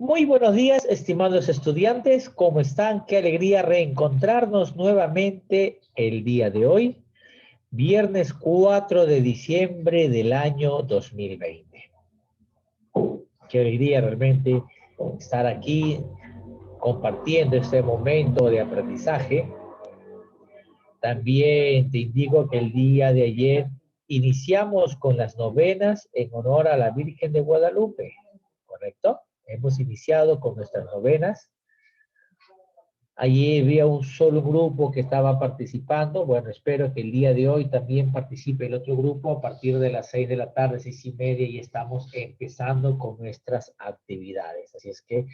Muy buenos días, estimados estudiantes. ¿Cómo están? Qué alegría reencontrarnos nuevamente el día de hoy, viernes 4 de diciembre del año 2020. Qué alegría realmente estar aquí compartiendo este momento de aprendizaje. También te indico que el día de ayer iniciamos con las novenas en honor a la Virgen de Guadalupe, ¿correcto? Hemos iniciado con nuestras novenas. Allí había un solo grupo que estaba participando. Bueno, espero que el día de hoy también participe el otro grupo a partir de las 6 de la tarde, 6:30, y estamos empezando con nuestras actividades. Así es que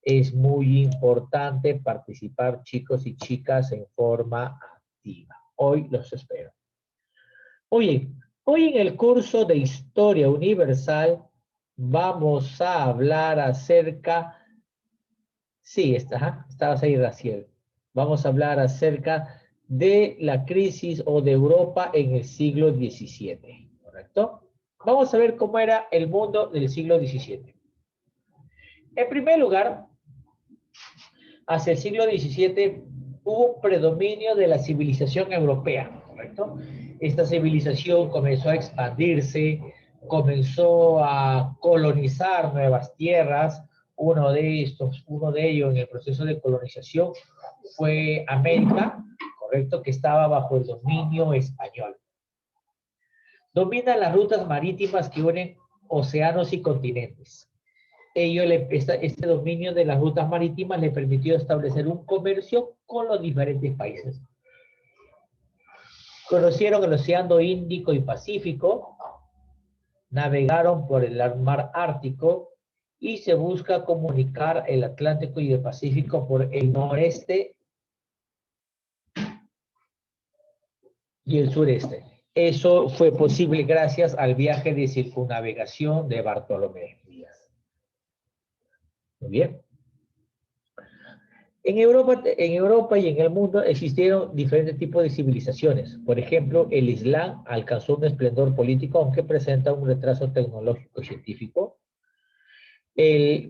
es muy importante participar, chicos y chicas, en forma activa. Hoy los espero. Oye, hoy en el curso de Historia Universal vamos a hablar acerca. Sí, estabas ahí, Raciel. Vamos a hablar acerca de la crisis o de Europa en el siglo XVII, ¿correcto? Vamos a ver cómo era el mundo del siglo XVII. En primer lugar, hacia el siglo XVII hubo un predominio de la civilización europea, ¿correcto? Esta civilización comenzó a expandirse, comenzó a colonizar nuevas tierras. Uno de ellos en el proceso de colonización fue América, ¿correcto? Que estaba bajo el dominio español. Domina las rutas marítimas que unen océanos y continentes. Este dominio de las rutas marítimas le permitió establecer un comercio con los diferentes países. Conocieron el Océano Índico y Pacífico, navegaron por el mar Ártico y se busca comunicar el Atlántico y el Pacífico por el noreste y el sureste. Eso fue posible gracias al viaje de circunnavegación de Bartolomé Díaz. Muy bien. En Europa y en el mundo existieron diferentes tipos de civilizaciones. Por ejemplo, el Islam alcanzó un esplendor político, aunque presenta un retraso tecnológico y científico.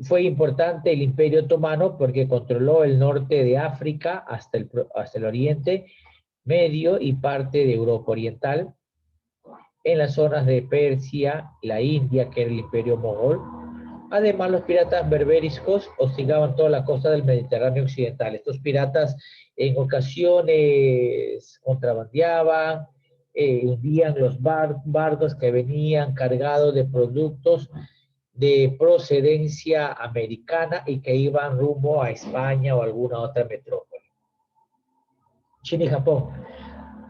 Fue importante el Imperio Otomano porque controló el norte de África hasta el Oriente Medio y parte de Europa Oriental. En las zonas de Persia, la India, que era el Imperio Mogol. Además, los piratas berberiscos hostigaban toda la costa del Mediterráneo occidental. Estos piratas en ocasiones contrabandeaban, hundían los barcos que venían cargados de productos de procedencia americana y que iban rumbo a España o alguna otra metrópoli. China y Japón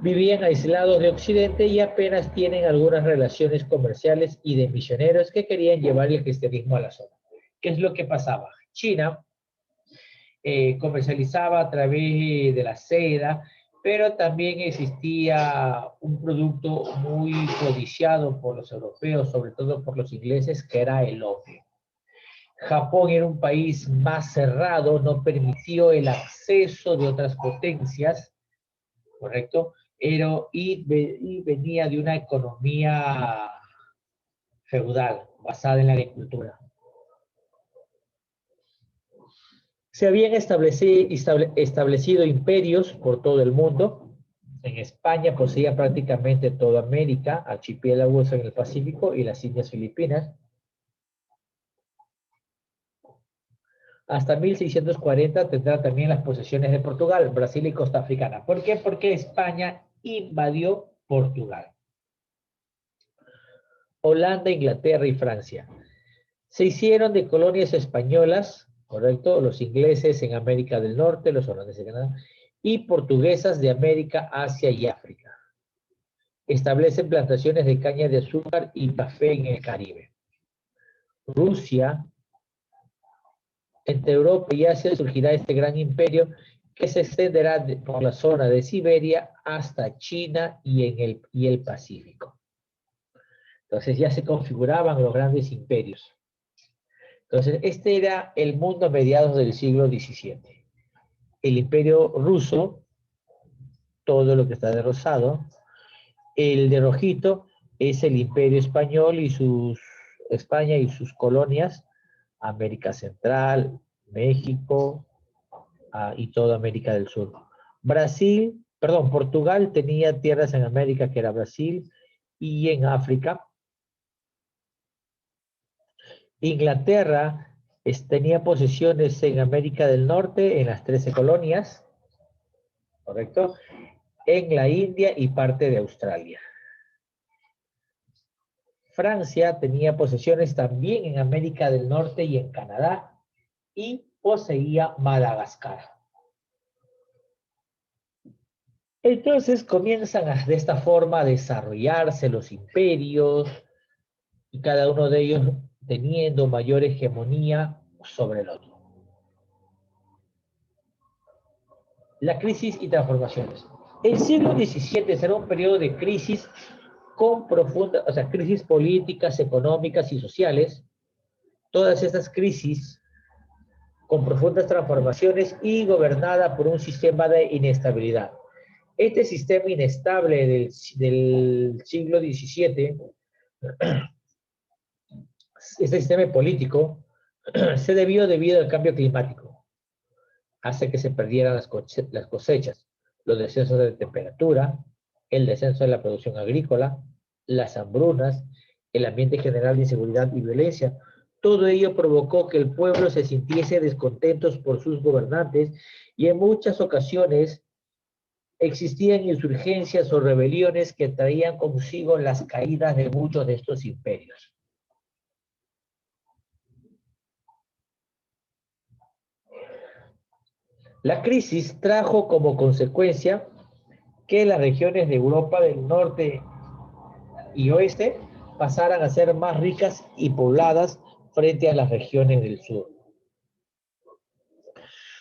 vivían aislados de Occidente y apenas tienen algunas relaciones comerciales y de misioneros que querían llevar el cristianismo a la zona. ¿Qué es lo que pasaba? China comercializaba a través de la seda, pero también existía un producto muy codiciado por los europeos, sobre todo por los ingleses, que era el opio. Japón era un país más cerrado, no permitió el acceso de otras potencias, ¿correcto? Y venía de una economía feudal, basada en la agricultura. Se habían establecido imperios por todo el mundo. En España poseía prácticamente toda América, archipiélagos en el Pacífico y las Indias Filipinas. Hasta 1640 tendrá también las posesiones de Portugal, Brasil y Costa Africana. ¿Por qué? Porque España invadió Portugal. Holanda, Inglaterra y Francia se hicieron de colonias españolas, ¿correcto? Los ingleses en América del Norte, los holandeses en Canadá, y portuguesas de América, Asia y África. Establecen plantaciones de caña de azúcar y café en el Caribe. Rusia, entre Europa y Asia surgirá este gran imperio que se extenderá por la zona de Siberia hasta China y el Pacífico. Entonces ya se configuraban los grandes imperios. Entonces este era el mundo a mediados del siglo XVII. El imperio ruso, todo lo que está de rosado. El de rojito es el imperio español y España y sus colonias, América Central, México, y toda América del Sur. Portugal tenía tierras en América, que era Brasil, y en África. Inglaterra tenía posesiones en América del Norte, en las 13 colonias, ¿correcto? En la India y parte de Australia. Francia tenía posesiones también en América del Norte y en Canadá, y poseía Madagascar. Entonces comienzan de esta forma a desarrollarse los imperios, y cada uno de ellos teniendo mayor hegemonía sobre el otro. La crisis y transformaciones. El siglo XVII será un periodo de crisis con profundas, o sea, crisis políticas, económicas y sociales. Todas estas crisis con profundas transformaciones y gobernada por un sistema de inestabilidad. Este sistema inestable del siglo XVII, este sistema político, se debido al cambio climático. Hace que se perdieran las cosechas, los descensos de temperatura, el descenso de la producción agrícola, las hambrunas, el ambiente general de inseguridad y violencia. Todo ello provocó que el pueblo se sintiese descontentos por sus gobernantes, y en muchas ocasiones existían insurgencias o rebeliones que traían consigo las caídas de muchos de estos imperios. La crisis trajo como consecuencia que las regiones de Europa del norte y oeste pasaran a ser más ricas y pobladas frente a las regiones del sur.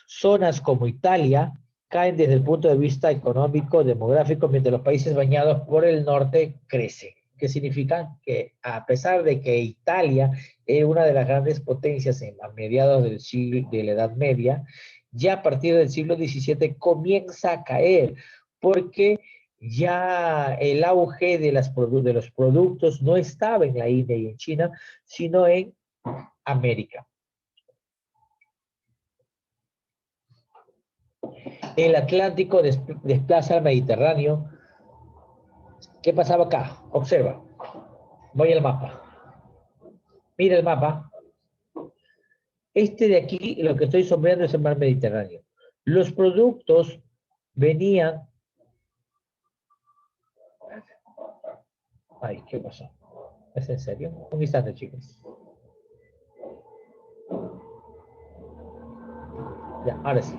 Zonas como Italia caen desde el punto de vista económico, demográfico, mientras los países bañados por el norte crecen. ¿Qué significa? Que a pesar de que Italia es una de las grandes potencias a mediados de la Edad Media, ya a partir del siglo XVII comienza a caer, porque ya el auge de los productos no estaba en la India y en China, sino en América. El Atlántico desplaza al Mediterráneo. ¿Qué pasaba acá? Observa. Voy al mapa. Mira el mapa. Este de aquí, lo que estoy sombreando es el mar Mediterráneo. Los productos venían... Ay, ¿qué pasó? ¿Es en serio? Un instante, chicos. Ya, ahora sí.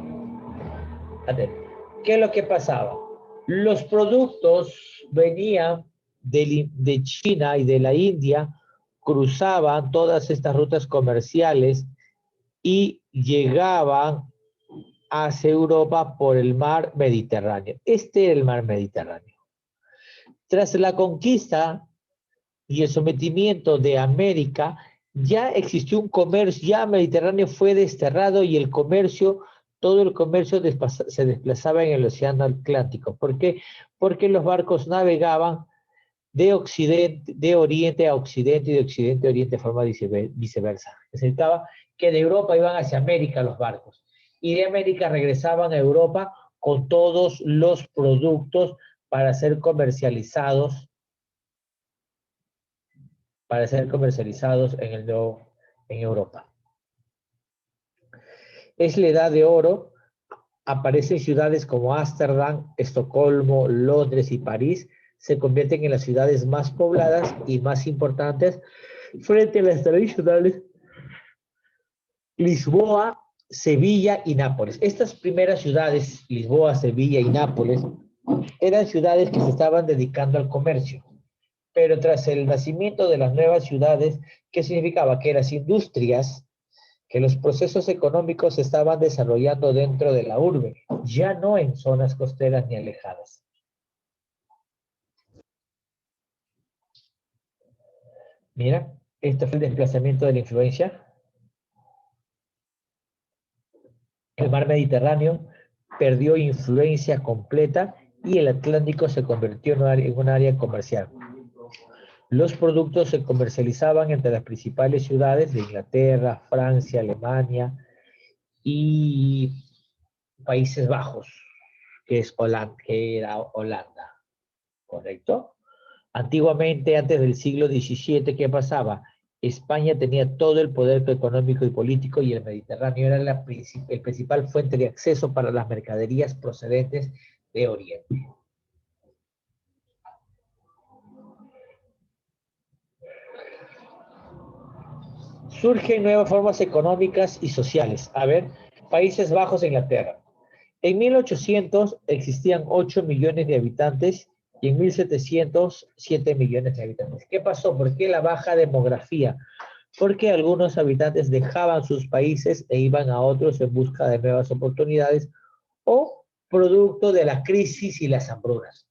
¿Qué es lo que pasaba? Los productos venían de China y de la India, cruzaban todas estas rutas comerciales y llegaban hacia Europa por el mar Mediterráneo. Este era el mar Mediterráneo. Tras la conquista y el sometimiento de América, ya existió un comercio, ya Mediterráneo fue desterrado, y el comercio, todo el comercio se desplazaba en el océano Atlántico. ¿Por qué? Porque los barcos navegaban de oriente a occidente y de occidente a oriente de forma viceversa. Significaba que de Europa iban hacia América los barcos, y de América regresaban a Europa con todos los productos para ser comercializados en Europa. Es la edad de oro. Aparecen ciudades como Ámsterdam, Estocolmo, Londres y París. Se convierten en las ciudades más pobladas y más importantes frente a las tradicionales Lisboa, Sevilla y Nápoles. Estas primeras ciudades, Lisboa, Sevilla y Nápoles, eran ciudades que se estaban dedicando al comercio. Pero tras el nacimiento de las nuevas ciudades, ¿qué significaba? Que las industrias, que los procesos económicos se estaban desarrollando dentro de la urbe, ya no en zonas costeras ni alejadas. Mira, este fue el desplazamiento de la influencia. El mar Mediterráneo perdió influencia completa y el Atlántico se convirtió en un área comercial. Los productos se comercializaban entre las principales ciudades de Inglaterra, Francia, Alemania y Países Bajos, que era Holanda, ¿correcto? Antiguamente, antes del siglo XVII, ¿qué pasaba? España tenía todo el poder económico y político y el Mediterráneo era el principal fuente de acceso para las mercaderías procedentes de Oriente. Surgen nuevas formas económicas y sociales. A ver, Países Bajos e Inglaterra. En 1800 existían 8 millones de habitantes y en 1700 7 millones de habitantes. ¿Qué pasó? ¿Por qué la baja demografía? Porque algunos habitantes dejaban sus países e iban a otros en busca de nuevas oportunidades o producto de la crisis y las hambrunas.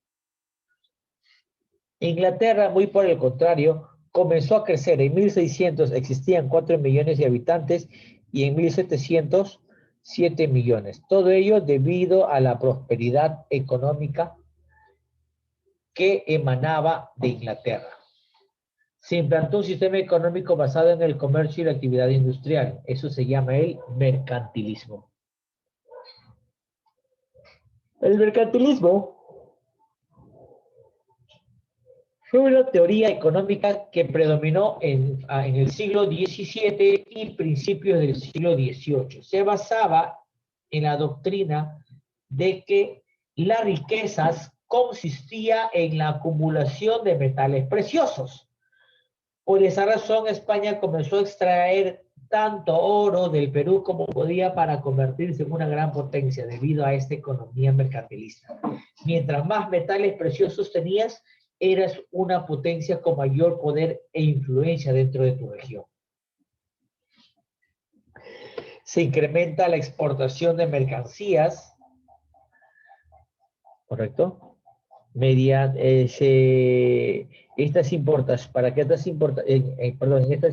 Inglaterra, muy por el contrario, comenzó a crecer. En 1600 existían 4 millones de habitantes y en 1700 7 millones. Todo ello debido a la prosperidad económica que emanaba de Inglaterra. Se implantó un sistema económico basado en el comercio y la actividad industrial. Eso se llama el mercantilismo. El mercantilismo fue una teoría económica que predominó en el siglo XVII y principios del siglo XVIII. Se basaba en la doctrina de que las riquezas consistía en la acumulación de metales preciosos. Por esa razón, España comenzó a extraer tanto oro del Perú como podía para convertirse en una gran potencia debido a esta economía mercantilista. Mientras más metales preciosos tenías, eras una potencia con mayor poder e influencia dentro de tu región. Se incrementa la exportación de mercancías, ¿correcto? En estas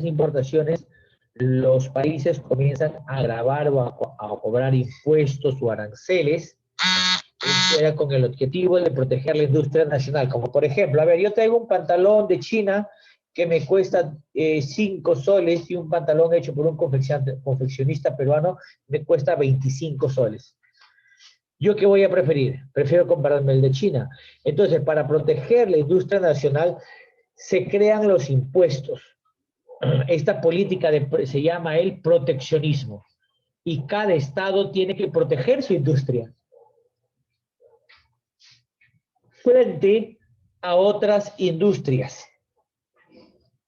importaciones, los países comienzan a gravar o a cobrar impuestos o aranceles. Esto era con el objetivo de proteger la industria nacional. Como por ejemplo, a ver, yo traigo un pantalón de China que me cuesta 5 soles y un pantalón hecho por un confeccionista peruano me cuesta 25 soles. ¿Yo qué voy a preferir? Prefiero comprarme el de China. Entonces, para proteger la industria nacional, se crean los impuestos. Esta política se llama el proteccionismo. Y cada estado tiene que proteger su industria frente a otras industrias.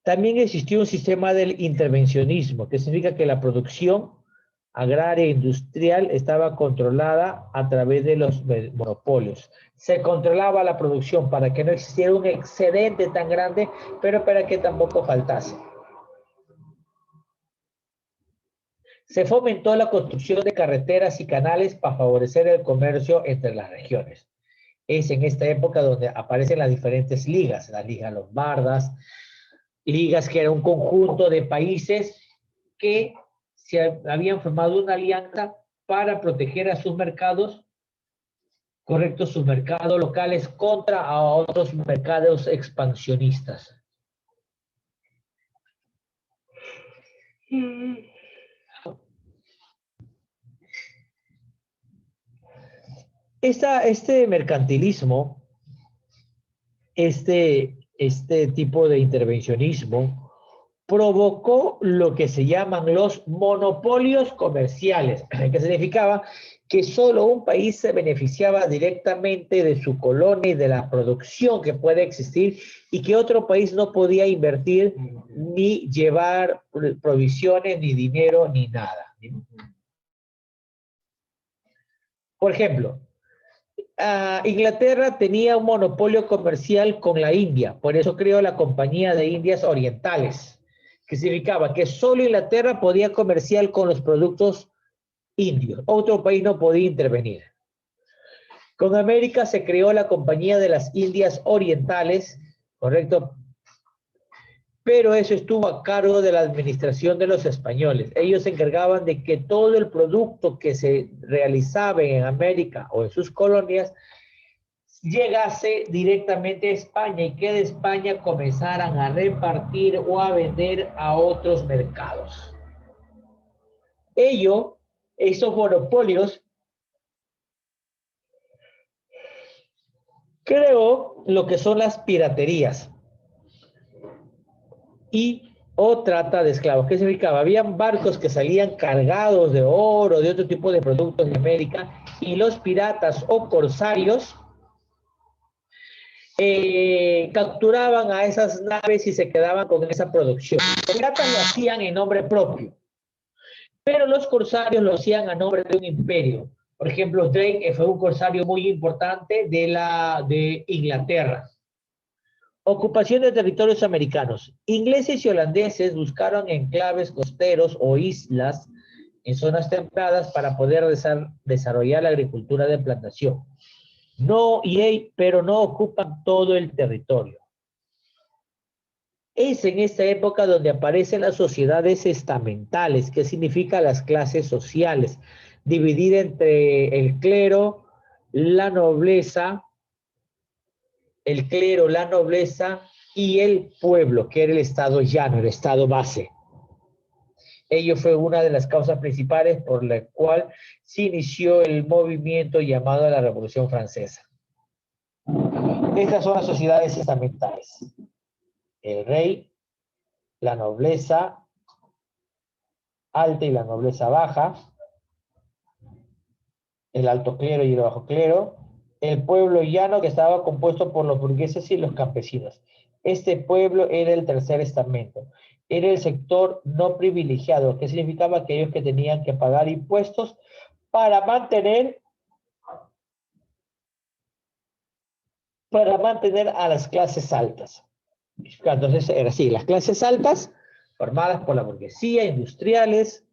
También existió un sistema del intervencionismo, que significa que la producción agraria e industrial estaba controlada a través de los monopolios. Se controlaba la producción para que no existiera un excedente tan grande, pero para que tampoco faltase. Se fomentó la construcción de carreteras y canales para favorecer el comercio entre las regiones. Es en esta época donde aparecen las diferentes ligas, las ligas lombardas, ligas que era un conjunto de países que se habían formado una alianza para proteger a sus mercados, correcto, sus mercados locales contra a otros mercados expansionistas. Este mercantilismo, este tipo de intervencionismo, provocó lo que se llaman los monopolios comerciales, que significaba que solo un país se beneficiaba directamente de su colonia y de la producción que puede existir y que otro país no podía invertir ni llevar provisiones, ni dinero, ni nada. Por ejemplo, Inglaterra tenía un monopolio comercial con la India, por eso creó la Compañía de Indias Orientales, que significaba que solo Inglaterra podía comerciar con los productos indios, otro país no podía intervenir. Con América se creó la Compañía de las Indias Orientales, ¿correcto? Pero eso estuvo a cargo de la administración de los españoles. Ellos se encargaban de que todo el producto que se realizaba en América o en sus colonias llegase directamente a España y que de España comenzaran a repartir o a vender a otros mercados. Esos monopolios creó lo que son las piraterías y o trata de esclavos. ¿Qué significaba? Habían barcos que salían cargados de oro, de otro tipo de productos de América, y los piratas o corsarios capturaban a esas naves y se quedaban con esa producción. Los piratas lo hacían en nombre propio, pero los corsarios lo hacían a nombre de un imperio. Por ejemplo, Drake fue un corsario muy importante de Inglaterra. Ocupación de territorios americanos. Ingleses y holandeses buscaron enclaves costeros o islas en zonas templadas para poder desarrollar la agricultura de plantación. Pero no ocupan todo el territorio. Es en esta época donde aparecen las sociedades estamentales, que significa las clases sociales, dividida entre el clero, la nobleza y el pueblo, que era el estado llano, el estado base. Ello fue una de las causas principales por la cual se inició el movimiento llamado la Revolución Francesa. Estas son las sociedades estamentales. El rey, la nobleza alta y la nobleza baja, el alto clero y el bajo clero, el pueblo llano que estaba compuesto por los burgueses y los campesinos. Este pueblo era el tercer estamento. Era el sector no privilegiado, que significaba aquellos que tenían que pagar impuestos para mantener a las clases altas. Entonces era así, las clases altas formadas por la burguesía, industriales,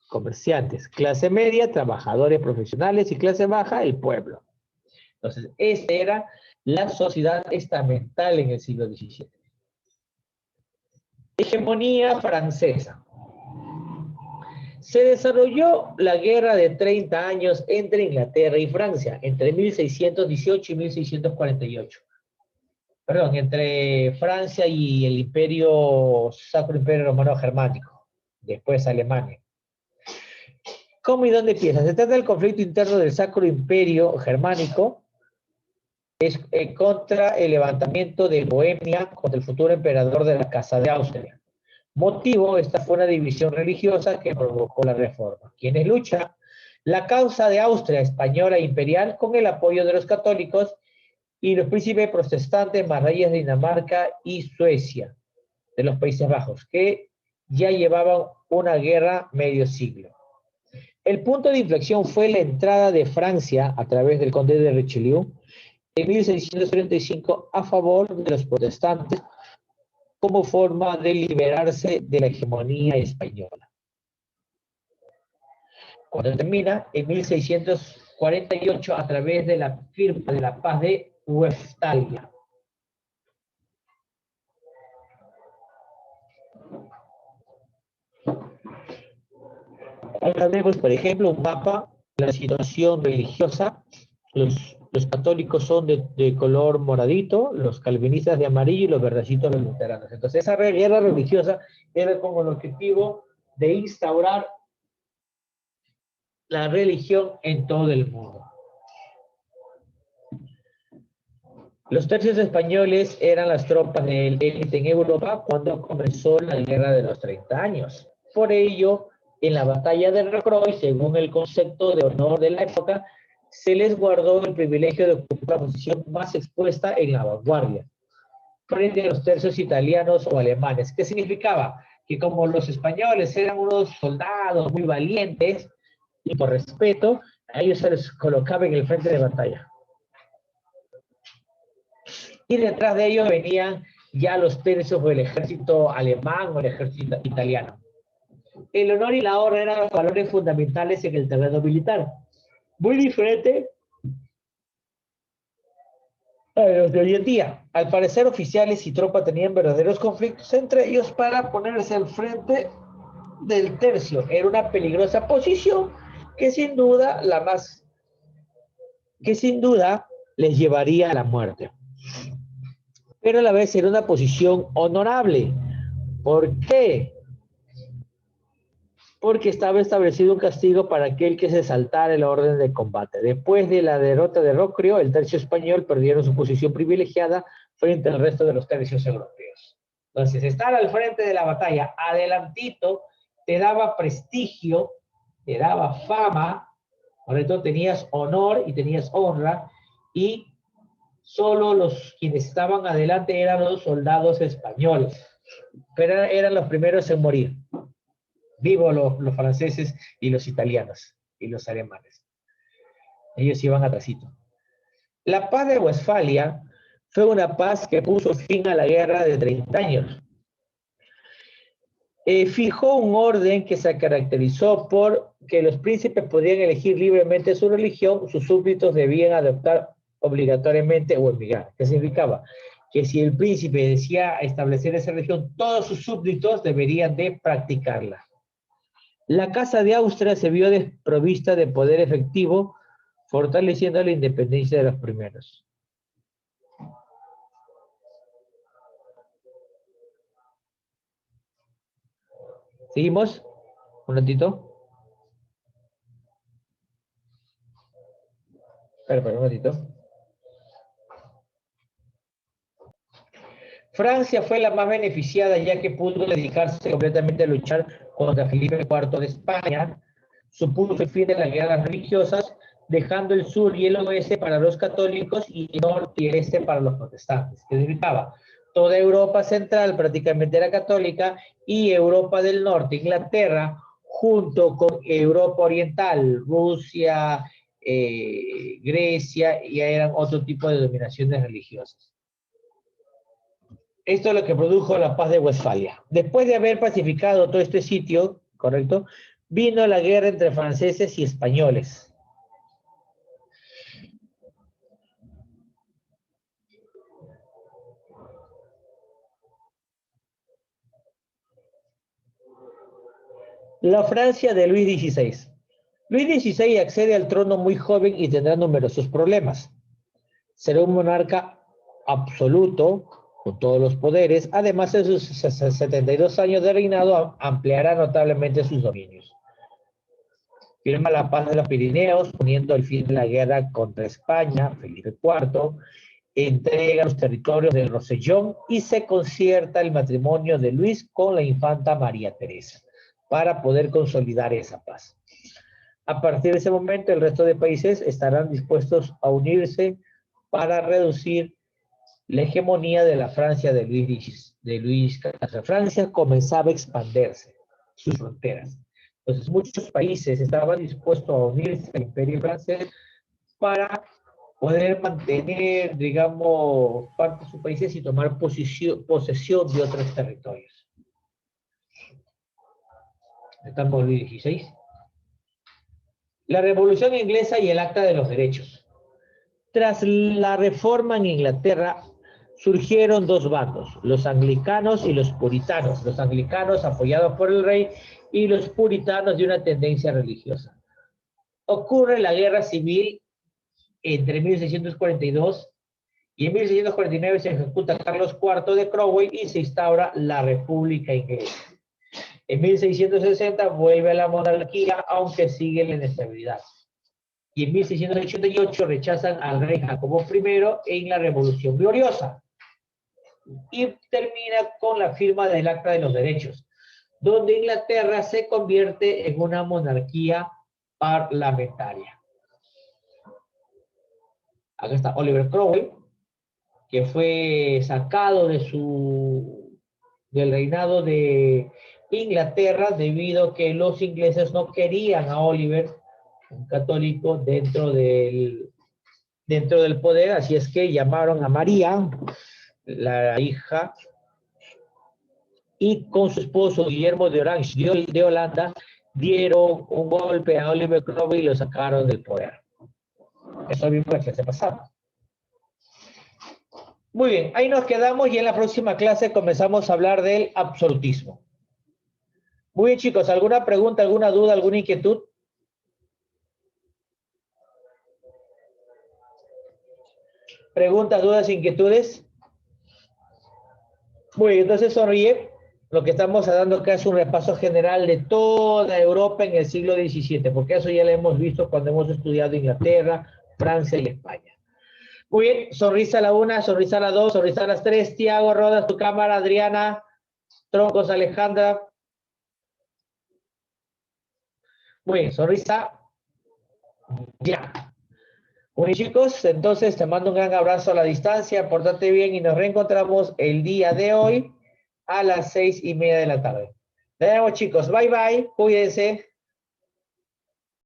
comerciantes, clase media, trabajadores profesionales y clase baja, el pueblo. Entonces, esta era la sociedad estamental en el siglo XVII. Hegemonía francesa. Se desarrolló la guerra de 30 años entre Inglaterra y Francia, entre 1618 y 1648. Perdón, entre Francia y el Sacro Imperio Romano Germánico, después Alemania. ¿Cómo y dónde empieza? Se trata del conflicto interno del Sacro Imperio Germánico contra el levantamiento de Bohemia contra el futuro emperador de la Casa de Austria. Motivo, esta fue una división religiosa que provocó la reforma. ¿Quiénes luchan? La causa de Austria, española e imperial, con el apoyo de los católicos y los príncipes protestantes más reyes de Dinamarca y Suecia, de los Países Bajos, que ya llevaban una guerra medio siglo. El punto de inflexión fue la entrada de Francia a través del conde de Richelieu en 1635 a favor de los protestantes como forma de liberarse de la hegemonía española. Cuando termina, en 1648, a través de la firma de la paz de Westfalia. Acá vemos, por ejemplo, un mapa de la situación religiosa. Los católicos son de color moradito, los calvinistas de amarillo y los verdecitos los luteranos. Entonces, esa guerra religiosa era como el objetivo de instaurar la religión en todo el mundo. Los tercios españoles eran las tropas de élite en Europa cuando comenzó la Guerra de los 30 años. Por ello, en la batalla de Rocroi, según el concepto de honor de la época, se les guardó el privilegio de ocupar la posición más expuesta en la vanguardia, frente a los tercios italianos o alemanes. ¿Qué significaba? Que como los españoles eran unos soldados muy valientes, y por respeto, a ellos se les colocaba en el frente de batalla. Y detrás de ellos venían ya los tercios o el ejército alemán o el ejército italiano. El honor y la honra eran los valores fundamentales en el terreno militar. Muy diferente a los de hoy en día. Al parecer, oficiales y tropas tenían verdaderos conflictos entre ellos para ponerse al frente del tercio. Era una peligrosa posición que sin duda les llevaría a la muerte. Pero a la vez era una posición honorable. ¿Por qué? Porque estaba establecido un castigo para aquel que se saltara el orden de combate. Después de la derrota de Rocrio, el tercio español perdieron su posición privilegiada frente al resto de los tercios europeos. Entonces, estar al frente de la batalla, adelantito, te daba prestigio, te daba fama, por eso tenías honor y tenías honra, y solo los quienes estaban adelante eran los soldados españoles, pero eran los primeros en morir. Vivo los franceses y los italianos y los alemanes. Ellos iban atrasito. La paz de Westfalia fue una paz que puso fin a la guerra de 30 años. Fijó un orden que se caracterizó por que los príncipes podían elegir libremente su religión, sus súbditos debían adoptar obligatoriamente o emigrar. ¿Qué significaba? Que si el príncipe decía establecer esa religión, todos sus súbditos deberían de practicarla. La Casa de Austria se vio desprovista de poder efectivo, fortaleciendo la independencia de los primeros. ¿Seguimos? Un ratito. Espera, un ratito. Francia fue la más beneficiada ya que pudo dedicarse completamente a luchar contra Felipe IV de España, supuso el fin de las guerras religiosas, dejando el sur y el oeste para los católicos y el norte y el este para los protestantes. ¿Qué significaba? Toda Europa central prácticamente era católica y Europa del norte, Inglaterra, junto con Europa oriental, Rusia, Grecia, ya eran otro tipo de dominaciones religiosas. Esto es lo que produjo la paz de Westfalia. Después de haber pacificado todo este sitio, ¿correcto? Vino la guerra entre franceses y españoles. La Francia de Luis XVI. Luis XVI accede al trono muy joven y tendrá numerosos problemas. Será un monarca absoluto, con todos los poderes. Además, en sus 72 años de reinado, ampliará notablemente sus dominios. Firma la paz de los Pirineos, poniendo el fin de la guerra contra España, Felipe IV, entrega los territorios del Rosellón y se concierta el matrimonio de Luis con la infanta María Teresa para poder consolidar esa paz. A partir de ese momento, el resto de países estarán dispuestos a unirse para reducir la hegemonía de la Francia de Luis XIV. Francia comenzaba a expandirse sus fronteras. Entonces, muchos países estaban dispuestos a unirse al Imperio francés para poder mantener, digamos, parte de sus países y tomar posesión de otros territorios. Estamos en Luis XVI. La Revolución Inglesa y el Acta de los Derechos. Tras la reforma en Inglaterra, surgieron dos bandos, los anglicanos y los puritanos. Los anglicanos apoyados por el rey y los puritanos de una tendencia religiosa. Ocurre la guerra civil entre 1642 y en 1649 se ejecuta Carlos IV de Cromwell y se instaura la República Inglesa. En 1660 vuelve a la monarquía, aunque sigue la inestabilidad. Y en 1688 rechazan al rey Jacobo I en la Revolución Gloriosa. Y termina con la firma del Acta de los Derechos, donde Inglaterra se convierte en una monarquía parlamentaria. Acá está Oliver Cromwell, que fue sacado del reinado de Inglaterra debido a que los ingleses no querían a Oliver, un católico, dentro del poder, así es que llamaron a María, la hija, y con su esposo Guillermo de Orange de Holanda, dieron un golpe a Oliver Cromwell y lo sacaron del poder. Eso mismo es que se pasaba. Muy bien, ahí nos quedamos y en la próxima clase comenzamos a hablar del absolutismo. Muy bien, chicos, ¿alguna pregunta, alguna duda, alguna inquietud? ¿Preguntas, dudas, inquietudes? Muy bien, entonces sonríe. Lo que estamos dando acá es un repaso general de toda Europa en el siglo XVII, porque eso ya lo hemos visto cuando hemos estudiado Inglaterra, Francia y España. Muy bien, sonrisa a la una, sonrisa a la dos, sonrisa a las tres. Tiago, rodas tu cámara. Adriana, Troncos, Alejandra. Muy bien, sonrisa. Ya. Muy bien, chicos, entonces te mando un gran abrazo a la distancia. Pórtate bien y nos reencontramos el día de hoy a las 6:30 de la tarde. Nos vemos, chicos. Bye, bye. Cuídense.